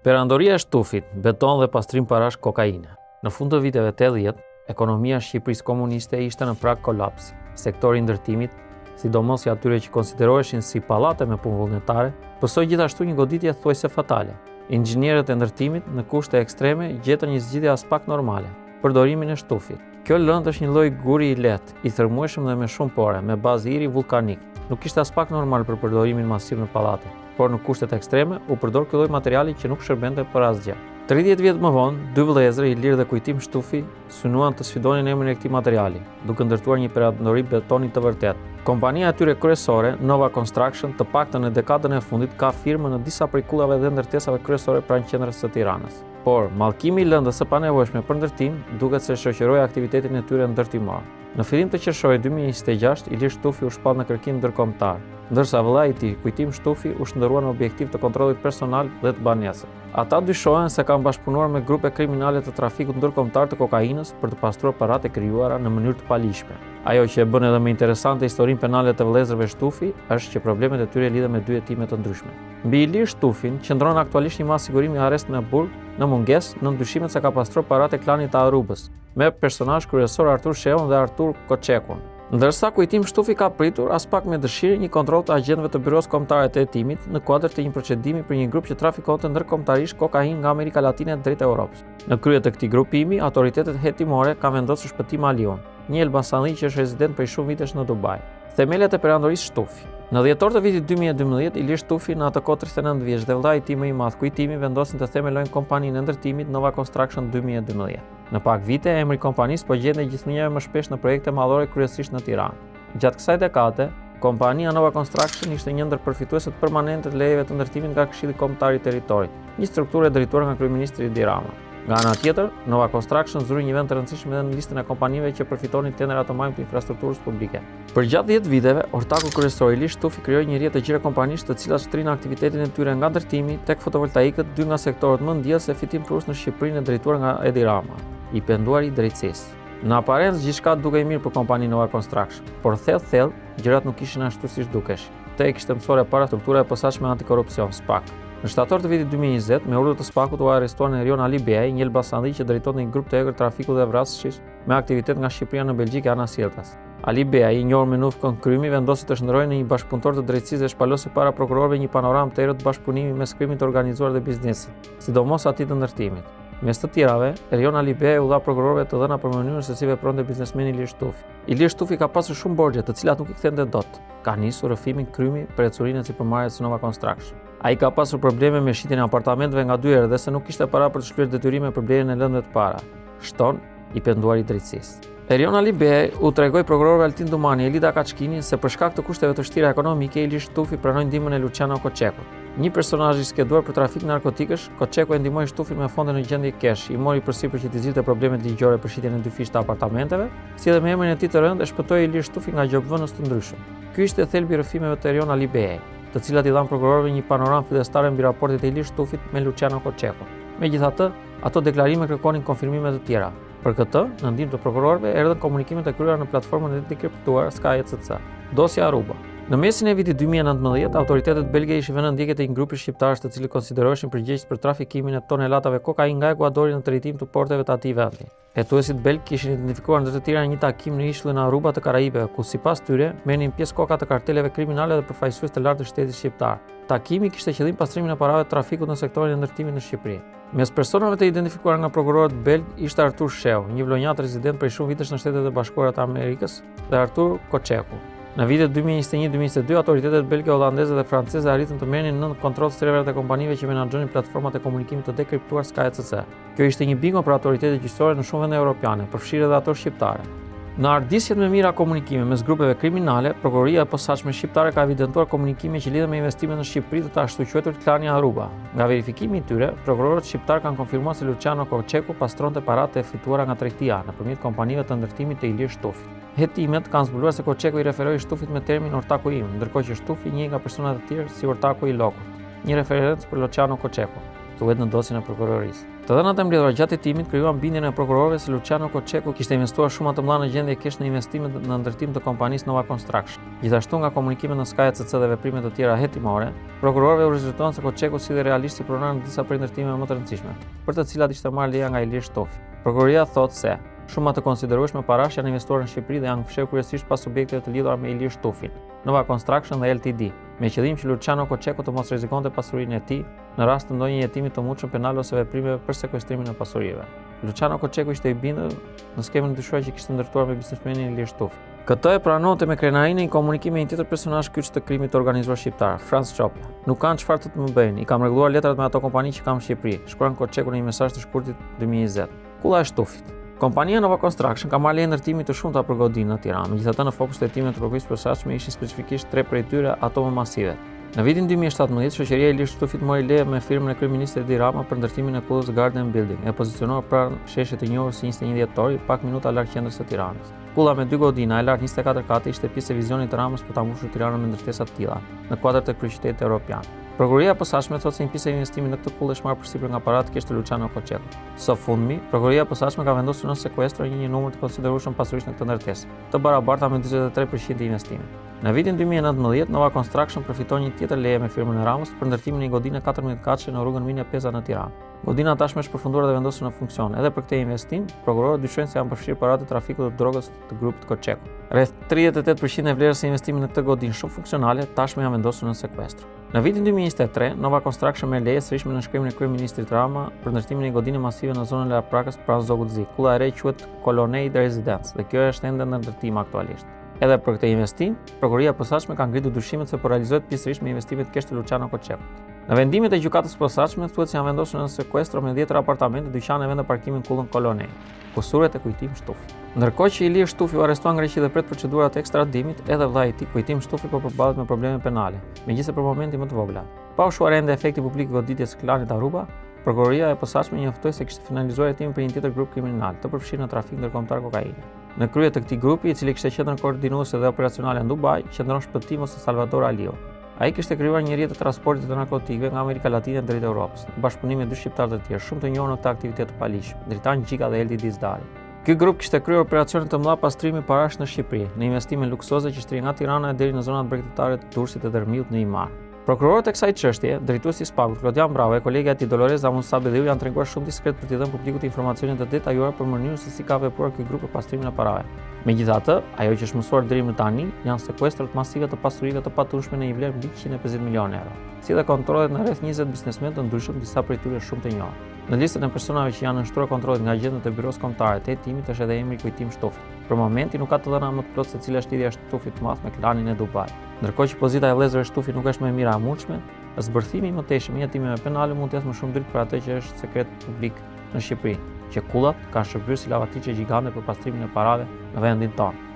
Perandoria e shtufit, beton dhe pastrim parash kokainë. Në fund të viteve 80, ekonomia e Shqipërisë komuniste ishte në prag kolapsi. Sektori i ndërtimit, sidomos i atyre që konsideroheshin si pallate me punë vullnetare, pësoi gjithashtu një goditje thuajse fatale. Inxhinierët e ndërtimit në kushte ekstreme gjetën një zgjidhje as pak normale, përdorimin e shtufit. Kjo lëndë është një lloj guri i lehtë, i thërmueshëm dhe me shumë pore, me bazë iri vulkanik. Nuk ishte as pak normal për përdorimin masiv në pallate, por në kushtet ekstreme u përdor ky lloj materiali që nuk shërbente për asgjë. 30 vjet më vonë, dy vëllezër, Ilir dhe Kujtim Shtufi, synuan të sfidonin emrin e këtij materiali, duke ndërtuar një perandori betoni të vërtetë. Kompania e tyre kryesore, Nova Construction, të paktën në dekadën e fundit ka firmë në disa prej kullave dhe ndërtesave kryesore pranë qendrës së Tiranës. Por mallkimi i lëndës së panevojshme për ndërtim duket se shoqëroi aktivitetin e tyre ndërtimor. Në fillim të qershorit 2026, Ilir Shtufi u shpall në kërkim ndërkombëtar, ndërsa vëllai i tij, Kujtim Shtufi, u shndërrua në objektiv të kontrollit personal dhe të banesës. Ata dyshohen se kanë bashkëpunuar me grupe kriminale të trafikut ndërkombëtar të kokainës për të pastruar paratë e krijuara në mënyrë të palishme. Ajo që e bën edhe më interesante historinë penale të vëllezërve Shtufi është që problemet e tyre lidhen me dy hetime të ndryshme. Mbi Ilir Shtufin qëndron aktualisht një mas sigurimi arrest në burg në mungesë në ndyshimet se ka pastruar paratë e klanit të Arubës, me personazh kryesor Artur Sheun dhe Artur Koçekun. Ndërsa Kujtim Shtufi ka pritur as pak me dëshirë një kontroll të agjentëve të Byros Kombëtare të Hetimit në kuadër të një procedimi për një grup që trafikonte ndërkombëtarisht kokainë nga Amerika Latine drejt Evropës. Në krye të këtij grupimi, autoritetet hetimore kanë vendosur shpëtim Alion, një elbasanli që është rezident prej shumë vitesh në Dubai. Themelet e perandorisë Shtufi. Në dhjetor të vitit 2012, Ilir Shtufi, në atë kohë 39 vjeç, dhe vëllai i tij më i madh, Kujtimi, vendosin të themelojnë kompaninë e ndërtimit Nova Construction 2012. Në pak vite, emri i kompanisë po gjendej gjithnjëherë më shpesh në projekte mallore, kryesisht në Tiranë. Gjatë kësaj dekade, kompania Nova Construction ishte një ndër përfituesit permanente të lejeve të ndërtimit nga Këshilli Kombëtar i Territorit, një strukturë e drejtuar nga kryeministri Edi Rama. Nga ana tjetër, Nova Construction zuri një vend të rëndësishëm edhe në listën e kompanive që përfitonin tendera të mëdha të infrastrukturës publike. Për gjatë 10 viteve, ortaku kryesor Ilir Shtufi krijoi një rrjet të gjerë kompanish të cilat shtrinë aktivitetin e tyre nga ndërtimi tek fotovoltaikët, dy nga sektorët më ndjellës e fitim plus në Shqipërinë e drejtuar nga Edi Rama, i penduar i drejtësisë. Në aparencë gjithçka dukej mirë për kompaninë Nova Construction, por thellë gjërat nuk ishin ashtu siç dukeshin. Te kishte mësuar para struktura e posaçme antikorrupsion SPAK. Në shtator të vitit 2020, me urdhër të SPAK-ut u arrestuan Erion Ali Beaj, një elbasanli që drejtonte një grup të egër trafiku dhe vrasësh me aktivitet nga Shqipëria në Belgjikë e Ana Sjeltas. Ali Beaj, i njohur me Nufkon Krymi, vendosi të shndërrojë në një bashkëpunëtor të drejtësisë dhe shpalosi para prokurorëve një panoramë të errët bashkëpunimi mes krimit të organizuar dhe biznesit, sidomos atij të ndërtimit. Mes të tjerave, Erion Ali Beaj u dha prokurorëve të dhëna për mënyrën se si vepronte biznesmeni Ilir Shtufi. Ilir Shtufi ka pasur shumë borxhe, të cilat nuk i kthente dot. Ka nisur rrëfimin Krymi për ecurinë e sipërmarrjes së Nova Construction. Ai ka pasur probleme me shitjen e apartamenteve nga dy herë dhe se nuk kishte para për të shlyer detyrime për blerjen e lëndëve të para. Shton i penduar i drejtësisë. Erion Ali Beaj u tregoi prokurorëve Altin Dumani e Elida Kaçkini se për shkak të kushteve të vështira ekonomike, Ilir Shtufi pranoi ndihmën e Luciano Koçekut. Një personazh i skeduar për trafik narkotikësh, Koçeku e ndihmoi Shtufin me fonde në gjendje kesh, i mori përsipër që t'i zilte problemet ligjore për shitjen e dy fish të apartamenteve, si edhe me emrin e tij të rënd e shpëtoi Ilir Shtufi nga gjobvënës të ndryshëm. Ky ishte thelbi i rrëfimeve të Erion Ali Beaj, të cilat i dhan prokurorëve një panoramë fillestare mbi raportet e Ilir Shtufit me Luciano Koçekun. Megjithatë, ato deklarime kërkonin konfirmime të tjera. Për këtë, në ndihmë të prokurorëve, erdhën komunikimet e kryera në platformën e dekriptuar SkyECC. Dosja Aruba. Në mesin e vitit 2019, autoritetet belge ishin vënë në ndjekje të një grupi shqiptarësh të cilët konsideroheshin përgjegjës për trafikimin e tonelatave kokainë nga Ekuadori në drejtim të porteve të atij vendi. Hetuesit belg kishin identifikuar ndër të tjera një takim në ishullin Aruba të Karajibeve, ku sipas tyre merrnin pjesë koka të karteleve kriminale dhe përfaqësues të lartë të shtetit shqiptar. Takimi kishte qëllim pastrimin e parave të trafikut në sektorin e ndërtimit në Shqipëri. Mes personave të identifikuar nga prokurorët belg ishte Artur Sheu, një vlonjat rezident prej shumë vitesh në Shtetet e Bashkuara të Amerikës, dhe Artur Koçeku. Në vitet 2021-2022, autoritetet belge, holandeze dhe franceze arritën të merrnin në kontroll serverat e kompanive që menaxhonin platformat e komunikimit të dekriptuar SkyECC. Kjo ishte një bingo për autoritetet gjyqësore në shumë vende evropiane, përfshirë edhe ato shqiptare. Në ardhësjet me mira komunikime mes grupeve kriminale, prokuroria e posaçme shqiptare ka evidentuar komunikime që lidhen me investimet në Shqipëri të ashtu quajtur klani Aruba. Nga verifikimi i tyre, prokurorët shqiptar kanë konfirmuar se Luciano Koçeku pastronte paratë e fituara nga tregtia nëpërmjet kompanive të ndërtimit të Ilir Shtufi. Hetimet kanë zbuluar se Koçeku i referoi Shtufit me termin ortaku im, ndërkohë që Shtufi njeh nga persona të tjerë si ortaku i Lokut, një referencë për Luciano Koçeku. thuhet në dosjen e prokurorisë. Të dhënat e mbledhura gjatë hetimit krijuan bindjen e prokurorëve se Luciano Koçeku kishte investuar shumë të mëdha në gjendje kesh në investimet në ndërtim të kompanisë Nova Construction. Gjithashtu nga komunikimet në Sky CC dhe veprimet të tjera hetimore, prokurorëve u rezulton se Koçeku si dhe realisht i pronon disa prej ndërtimeve më të rëndësishme, për të cilat ishte marrë leja nga Ilir Shtofi. Prokuroria thotë se shumë të konsiderueshme parash janë investuar në Shqipëri dhe janë fshehur kryesisht pas subjekteve të lidhura me Ilir Shtofin, Nova Construction dhe LTD, me qëllim që Luciano Koçeku të mos rrezikonte pasurinë e tij në rast të ndonjë jetimi të mundshëm penal ose veprimeve për sekuestrimin e pasurive. Luciano Koçeku ishte i bindur në skemën e dyshuar që kishte ndërtuar me biznesmenin Ilir Shtofi. Këtë e pranonte me krenarinë një komunikim me një tjetër personazh kyç të krimit të organizuar shqiptar, Franz Çopja. Nuk kanë çfarë të më bëjnë, i kam rregulluar letrat me ato kompani që kam në Shqipëri, shkruan Koçeku në një mesazh të shkurtit 2020. Kulla e Shtofit. Kompania Nova Construction ka marrë leje ndërtimi të shumta për godinë në Tiranë, megjithatë në fokus të hetimit të prokurorisë posaçme ishin specifikisht 3 prej tyre ato më masive. Në vitin 2017, shoqëria e Ilir Shtofit mori leje me firmën e kryeministit Edi Rama për ndërtimin e kullës Garden Building, e pozicionuar pranë sheshit të njohur si 21 dhjetor, pak minuta larg qendrës së Tiranës. Kulla me 2 godina e lartë 24 kate ishte pjesë e vizionit të Ramës për ta mbushur Tiranën me ndërtesa të tilla, në kuadër të kryeqytetit evropian. Prokuroria e posaçme thotë se një pjesë e investimit në këtë kullë është marrë përsipër nga parat kesh të Luciano Koçeku. Së fundmi, prokuroria e posaçme ka vendosur në sekuestër një numër të konsiderueshëm pasurish në këtë ndërtesë, të barabarta me 43% të investimit. Në vitin 2019, Nova Construction përfiton një tjetër leje me firmën e Ramës për ndërtimin e një godine 14 katëshe në rrugën Minja Peza në Tiranë. Godina tashmë është përfunduar dhe vendosur në funksion. Edhe për këtë investim, prokurorët dyshojnë se janë përfshirë paratë të trafikut të drogës të grupit Koçeku. Rreth 38% e vlerës së investimit në këtë godinë shumë funksionale tashmë janë vendosur në sekuestër. Në vitin 2023, Nova Construction merr leje sërish me nënshkrimin e kryeministrit Rama për ndërtimin e një godine masive në zonën e Laprakës pranë Zogut Zi. Kulla e re quhet Colonnade Residence dhe kjo është ende në ndërtim aktualisht. Edhe për këtë investim, prokuroria e posaçme ka ngritur dyshimet se po realizohet pjesërisht me investimet kesh të Luciano Koçeku. Në vendimet e gjykatës posaçme thuhet se janë vendosur në sekuestër me 10 apartamente, dyqane, vende parkimi në kullën Colonnade, kusuret e Kujtim Shtufi. Ndërkohë që Ilir Shtufi u arrestuar në Greqi dhe pret procedurat e ekstradimit, edhe vllai i tij Kujtim Shtufi po përballet me probleme penale, megjithëse për momentin më të vogla. Pa u shuar ende efekti publik i goditjes së klanit Aruba, prokuroria e posaçme njëftoi se kishte finalizuar hetimin për një tjetër grup kriminal të përfshirë në trafik ndërkombëtar kokaine. Në krye të këtij grupi, i cili kishte qendrën koordinuese dhe operacionale në Dubai, qëndron shpëtim ose Salvador Aliu. Ai kishte krijuar një rrjet të transportit të narkotikëve nga Amerika Latine drejt Evropës, në bashkëpunim me 2 shqiptarë të tjerë, shumë të njohur në këtë aktivitet të paligjshëm, Dritan Gjika dhe Eldi Dizdari. Ky grup kishte kryer operacione të mëdha pastrimi parash në Shqipëri, në investime luksoze që shtrin nga Tirana deri në zonat bregtetare të Durrësit dhe Dërmiut në Imar. Prokurorët e kësaj çështje, drejtuesi i Spagut, Klodian Bravo e kolegja e tij Doloreza Musabedhiu janë treguar shumë diskret për t'i dhënë publikut informacione të detajuara për mënyrën se si ka vepruar ky grup për pastrimin e parave. Megjithatë, ajo që është mësuar deri më tani janë sekuestrat masive të pasurive të paturshme në një vlerë mbi 150 milionë euro, si dhe kontrollet në rreth 20 biznesmen të ndryshëm, disa prej tyre shumë të njohur. Në listën e personave që janë nështruar kontrollit nga agentët e byros kombëtare të hetimit është edhe emri Kujtim Shtufi. Për momentin nuk ka të dhëna më të plotë se cila është lidhja e Shtufit të madh me klanin e Dubai. Ndërkohë që pozita e vëllezërve Shtufi nuk është më e mira e mundshme, zbërthimi i mëtejshëm i hetimeve penale mund të jetë më shumë dritë për atë që është sekret publik në Shqipëri, që kullat kanë shërbyer si lavatiçe gjigante për pastrimin e parave në vendin tonë.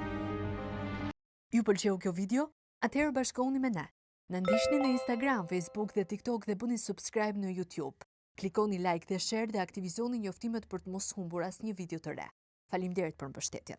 Ju pëlqeu kjo video? Atëherë bashkohuni me ne. Na ndiqni në Instagram, Facebook dhe TikTok dhe bëni subscribe në YouTube. Klikoni like dhe share dhe aktivizoni njoftimet për të mos humbur asnjë video të re. Faleminderit për mbështetjen.